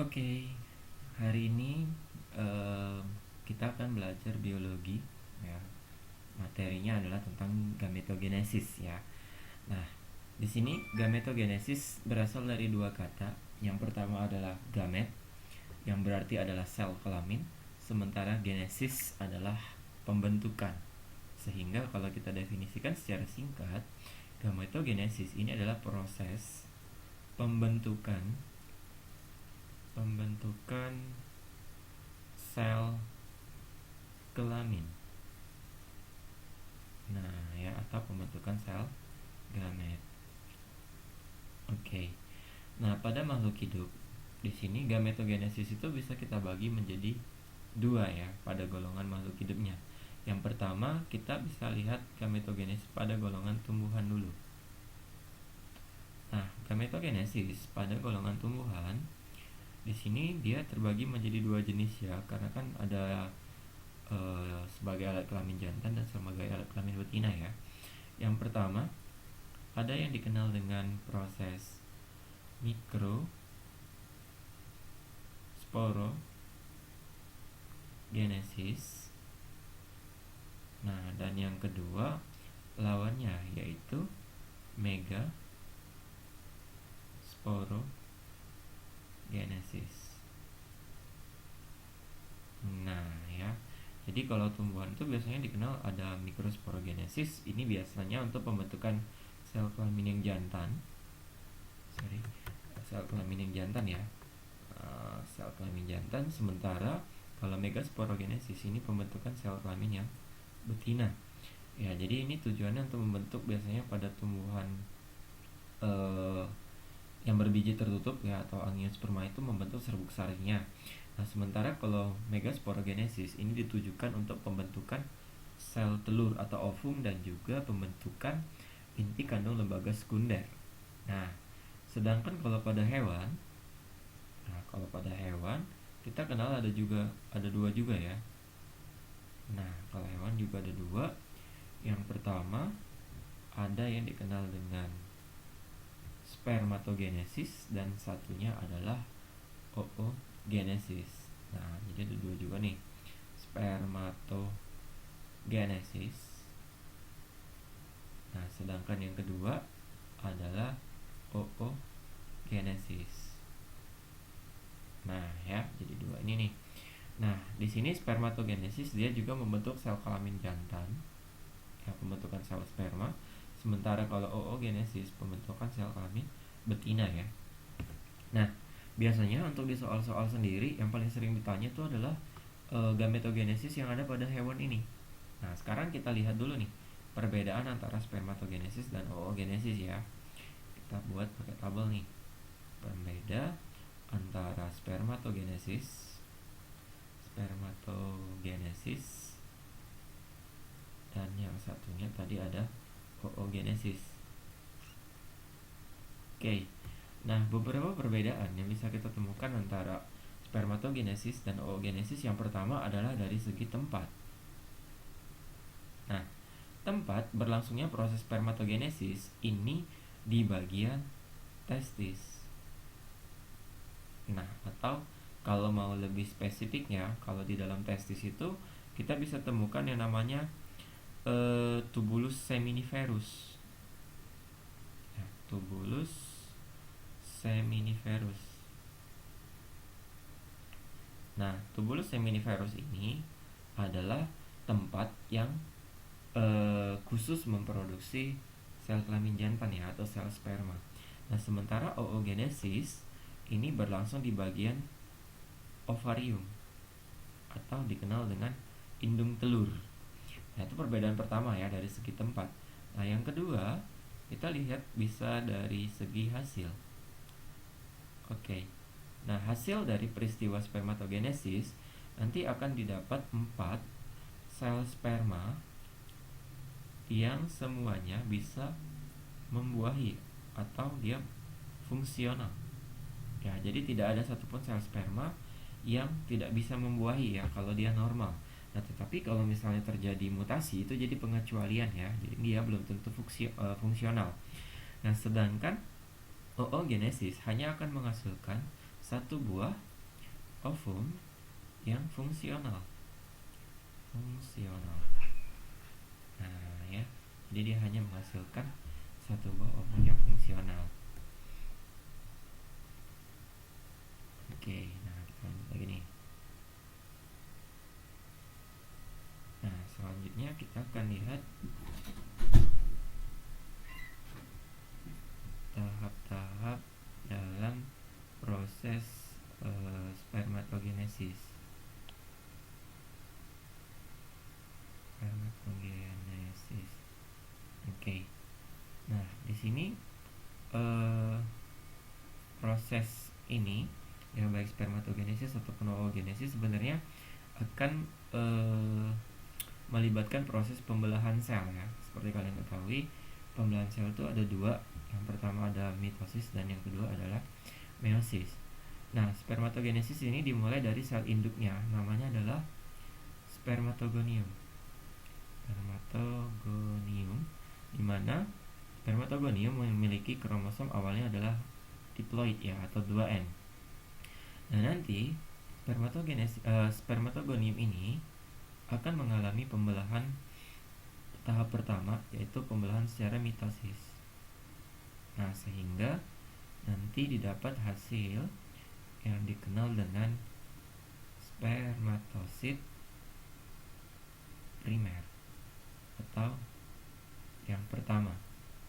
Oke, hari ini kita akan belajar biologi ya. Materinya adalah tentang gametogenesis ya. Nah, di sini gametogenesis berasal dari dua kata. Yang pertama adalah gamet, yang berarti adalah sel kelamin, sementara genesis adalah pembentukan. Sehingga kalau kita definisikan secara singkat, gametogenesis ini adalah proses pembentukan sel kelamin. Nah, ya, atau pembentukan sel gamet. Oke. Nah, pada makhluk hidup di sini gametogenesis itu bisa kita bagi menjadi dua ya pada golongan makhluk hidupnya. Yang pertama, kita bisa lihat gametogenesis pada golongan tumbuhan dulu. Nah, gametogenesis pada golongan tumbuhan di sini dia terbagi menjadi dua jenis ya, karena kan ada sebagai alat kelamin jantan dan sebagai alat kelamin betina ya. Yang pertama, ada yang dikenal dengan proses mikrosporogenesis. Nah, dan yang kedua lawannya yaitu megasporogenesis. Nah, ya. Jadi kalau tumbuhan itu biasanya dikenal ada mikrosporogenesis. Ini biasanya untuk pembentukan sel kelamin yang jantan. Sel kelamin yang jantan ya. Sel kelamin jantan. Sementara kalau megasporogenesis ini pembentukan sel kelamin yang betina. Ya, jadi ini tujuannya untuk membentuk biasanya pada tumbuhan yang berbiji tertutup ya, atau angiosperma itu membentuk serbuk sarinya. Nah, sementara kalau megasporogenesis ini ditujukan untuk pembentukan sel telur atau ovum dan juga pembentukan inti kandung lembaga sekunder. Nah, sedangkan kalau pada hewan, kita kenal ada dua juga ya. Nah, kalau hewan juga ada dua. Yang pertama ada yang dikenal dengan spermatogenesis dan satunya adalah oogenesis. Nah, jadi ada dua juga nih, spermatogenesis. Nah, sedangkan yang kedua adalah oogenesis. Nah, ya, jadi dua ini nih. Nah, di sini spermatogenesis dia juga membentuk sel kelamin jantan, ya, pembentukan sel sperma. Sementara kalau oogenesis pembentukan sel kelamin betina ya. Nah, biasanya untuk di soal-soal sendiri yang paling sering ditanya itu adalah gametogenesis yang ada pada hewan ini. Nah, sekarang kita lihat dulu nih perbedaan antara spermatogenesis dan oogenesis ya. Kita buat pakai tabel nih. Pembeda antara spermatogenesis dan yang satunya tadi ada oogenesis. Oke. Nah, beberapa perbedaan yang bisa kita temukan antara spermatogenesis dan oogenesis yang pertama adalah dari segi tempat. Nah, tempat berlangsungnya proses spermatogenesis ini di bagian testis. Nah, atau kalau mau lebih spesifiknya, kalau di dalam testis itu kita bisa temukan yang namanya tubulus seminiferus. Ya, tubulus seminiferus. Nah, tubulus seminiferus ini adalah tempat yang khusus memproduksi sel kelamin jantan ya, atau sel sperma. Nah, sementara oogenesis ini berlangsung di bagian ovarium atau dikenal dengan indung telur. Nah, itu perbedaan pertama ya dari segi tempat. Nah, yang kedua kita lihat bisa dari segi hasil. Oke. Nah, hasil dari peristiwa spermatogenesis nanti akan didapat 4 sel sperma yang semuanya bisa membuahi atau dia fungsional. Ya, jadi tidak ada satupun sel sperma yang tidak bisa membuahi ya kalau dia normal. Nah, tetapi kalau misalnya terjadi mutasi itu jadi pengecualian ya. Jadi dia belum tentu fungsional. Nah, sedangkan oogenesis hanya akan menghasilkan satu buah ovum yang fungsional. Nah ya, jadi dia hanya menghasilkan satu buah ovum yang fungsional. Oke, nah kita lanjut lagi nih. Nah selanjutnya kita akan lihat tahap-tahap dalam proses spermatogenesis. Oke. Nah, di sini proses ini yang baik spermatogenesis ataupun oogenesis sebenarnya akan melibatkan proses pembelahan sel ya. Seperti kalian ketahui, pembelahan sel itu ada dua. Yang pertama ada mitosis dan yang kedua adalah meiosis. Nah, spermatogenesis ini dimulai dari sel induknya, namanya adalah spermatogonium. Di mana spermatogonium memiliki kromosom awalnya adalah diploid ya, atau 2N. Nah, nanti spermatogonium ini akan mengalami pembelahan tahap pertama, yaitu pembelahan secara mitosis. Nah, sehingga nanti didapat hasil yang dikenal dengan spermatosit primer atau yang pertama.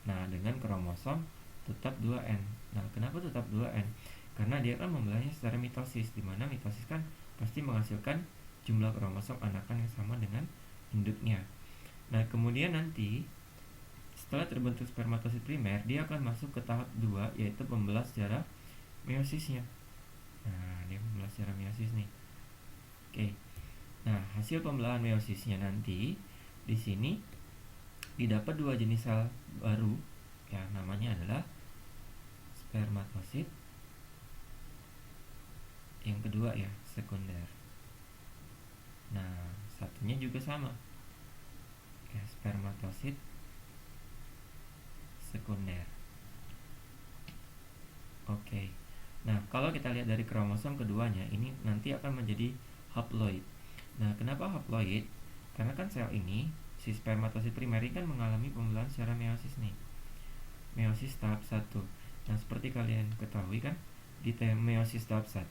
Nah, dengan kromosom tetap 2N. Nah, kenapa tetap 2N? Karena dia kan membelahnya secara mitosis, di mana mitosis kan pasti menghasilkan jumlah kromosom anakan yang sama dengan induknya. Nah, kemudian nanti setelah terbentuk spermatosit primer, dia akan masuk ke tahap 2, yaitu pembelah secara meosisnya. Nah, dia membelah secara meiosis nih. Oke. Nah, hasil pembelahan meosisnya nanti di sini didapat dua jenis sel baru ya, namanya adalah spermatosit yang kedua ya, sekunder. Nah, satunya juga sama ya, spermatosit sekunder. Oke. Nah, kalau kita lihat dari kromosom keduanya, ini nanti akan menjadi haploid. Nah, kenapa haploid? Karena kan sel ini, si spermatosit primer ini kan mengalami pembelahan secara meiosis nih. Meiosis tahap 1. Nah, seperti kalian ketahui kan, di meiosis tahap 1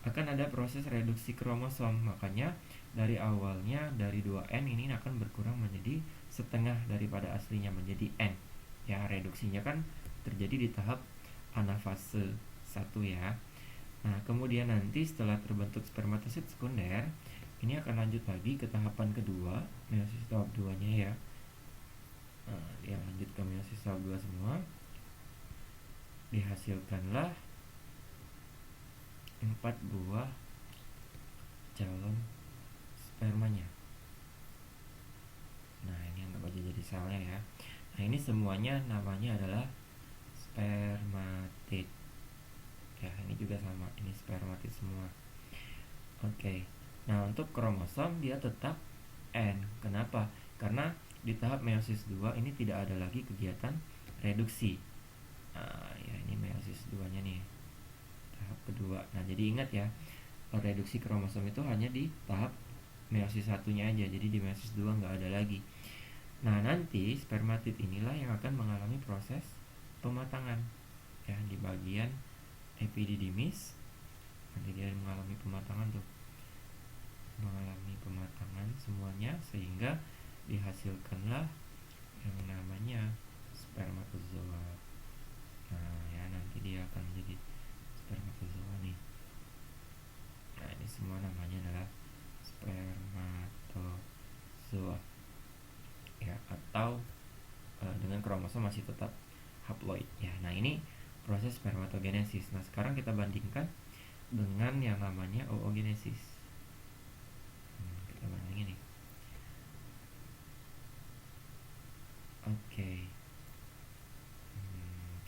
akan ada proses reduksi kromosom. Makanya dari awalnya dari 2N ini akan berkurang menjadi setengah daripada aslinya, menjadi N. Ya, reduksinya kan terjadi di tahap anafase 1 ya. Nah, kemudian nanti setelah terbentuk spermatosit sekunder, ini akan lanjut lagi ke tahapan kedua, meiosis tahap 2-nya ya. Nah, dia lanjut ke meiosis tahap 2 semua. Dihasilkanlah 4 buah calon spermanya. Nah, ini anggap aja jadi selnya ya. Nah, ini semuanya namanya adalah spermatid. Ya, ini juga sama, ini spermatid semua. Oke. Nah, untuk kromosom dia tetap N. Kenapa? Karena di tahap meiosis 2 ini tidak ada lagi kegiatan reduksi. Nah, ya ini meiosis 2-nya nih. Tahap kedua. Nah, jadi ingat ya, reduksi kromosom itu hanya di tahap meiosis 1-nya aja. Jadi di meiosis 2 nggak ada lagi. Nah, nanti spermatid inilah yang akan mengalami proses pematangan ya, di bagian epididymis. Nanti dia mengalami pematangan tuh, mengalami pematangan semuanya, sehingga dihasilkanlah yang namanya spermatozoa. Nah ya, nanti dia akan menjadi spermatozoa nih. Nah, ini semua namanya adalah spermatozoa ya, atau dengan kromosom masih tetap haploid ya. Nah, ini proses spermatogenesis. Nah, sekarang kita bandingkan dengan yang namanya oogenesis. Kita bandingin nih. Oke.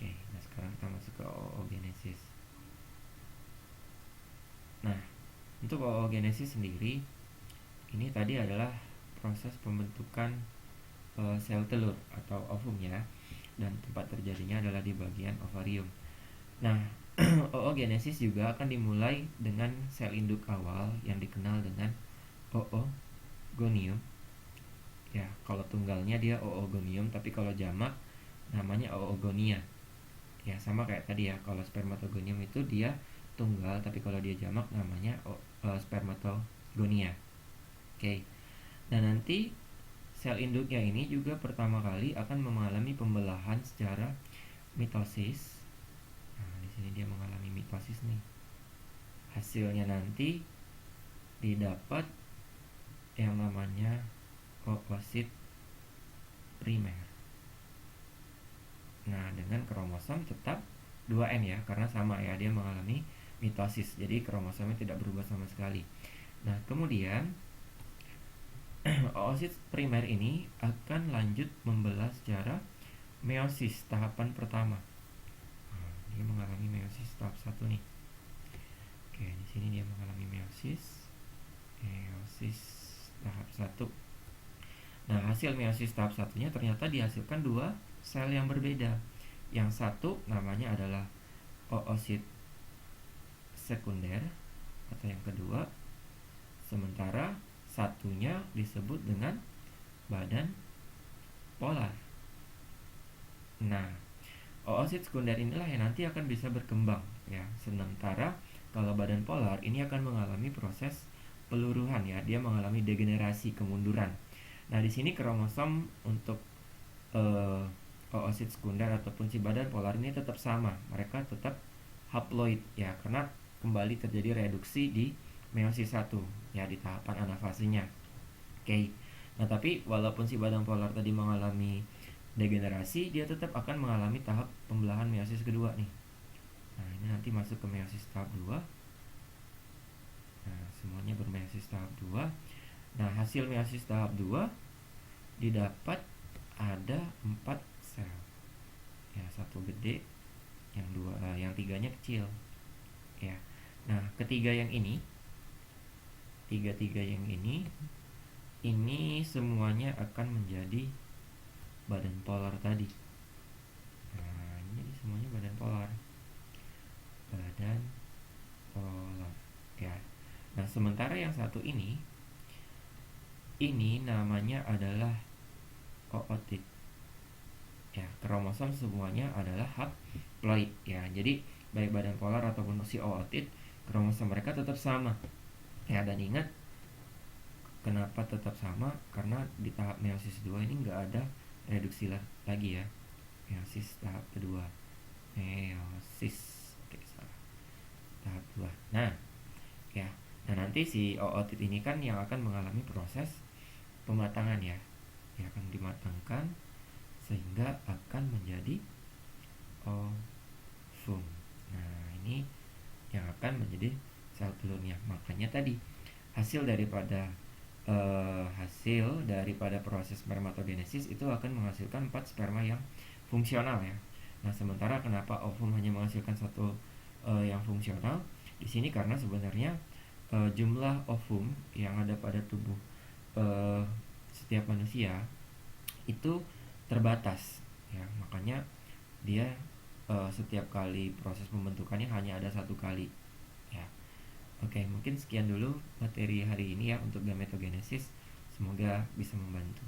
Nah, sekarang kita masuk ke oogenesis. Nah, untuk oogenesis sendiri, ini tadi adalah proses pembentukan sel telur atau ovum ya, dan tempat terjadinya adalah di bagian ovarium. Nah, Oogenesis juga akan dimulai dengan sel induk awal yang dikenal dengan oogonium. Ya, kalau tunggalnya dia oogonium, tapi kalau jamak namanya oogonia. Ya, sama kayak tadi ya, kalau spermatogonium itu dia tunggal, tapi kalau dia jamak namanya spermatogonia. Oke. Nah, nanti sel induknya ini juga pertama kali akan mengalami pembelahan secara mitosis. Nah, di sini dia mengalami mitosis nih. Hasilnya nanti didapat yang namanya oosit primer. Nah, dengan kromosom tetap 2N ya, karena sama ya, dia mengalami mitosis. Jadi kromosomnya tidak berubah sama sekali. Nah, kemudian oosit primer ini akan lanjut membelah secara meiosis tahapan pertama. Nah, dia mengalami meiosis tahap 1 nih. Oke, di sini dia mengalami meiosis tahap 1. Nah, hasil meiosis tahap 1-nya ternyata dihasilkan dua sel yang berbeda. Yang satu namanya adalah oosit sekunder atau yang kedua, sementara satunya disebut dengan badan polar. Nah, oosit sekunder inilah yang nanti akan bisa berkembang ya. Sementara kalau badan polar ini akan mengalami proses peluruhan ya, dia mengalami degenerasi, kemunduran. Nah, di sini kromosom untuk oosit sekunder ataupun si badan polar ini tetap sama, mereka tetap haploid ya, karena kembali terjadi reduksi di meiosis 1 ya, di tahapan anafasenya. Oke. Nah, tapi walaupun si badan polar tadi mengalami degenerasi, dia tetap akan mengalami tahap pembelahan meiosis kedua nih. Nah, ini nanti masuk ke meiosis tahap 2. Nah, semuanya bermeiosis tahap 2. Nah, hasil meiosis tahap 2 didapat ada 4 sel. Ya, satu gede, yang tiganya kecil. Ya. Nah, ketiga yang ini, tiga yang ini semuanya akan menjadi badan polar tadi. Nah, ini semuanya badan polar. Badan polar. Ya. Nah, sementara yang satu ini namanya adalah ootit. Ya, kromosom semuanya adalah haploid ya. Jadi baik badan polar ataupun si ootit, kromosom mereka tetap sama. Ya, dan ingat kenapa tetap sama? Karena di tahap meiosis 2 ini nggak ada reduksi lagi ya. Meiosis tahap kedua. Meiosis. Oke, salah. Tahap 2. Nah, ya. Nah, nanti si ootit ini kan yang akan mengalami proses pematangan ya. Dia akan dimatangkan sehingga akan menjadi ovum. Nah, ini yang akan menjadi sel telurnya. Makanya tadi hasil daripada proses spermatogenesis itu akan menghasilkan 4 sperma yang fungsional ya. Nah, sementara kenapa ovum hanya menghasilkan satu yang fungsional? Di sini karena sebenarnya jumlah ovum yang ada pada tubuh setiap manusia itu terbatas ya, makanya dia setiap kali proses pembentukannya hanya ada satu kali ya. Oke, mungkin sekian dulu materi hari ini ya untuk gametogenesis, semoga bisa membantu.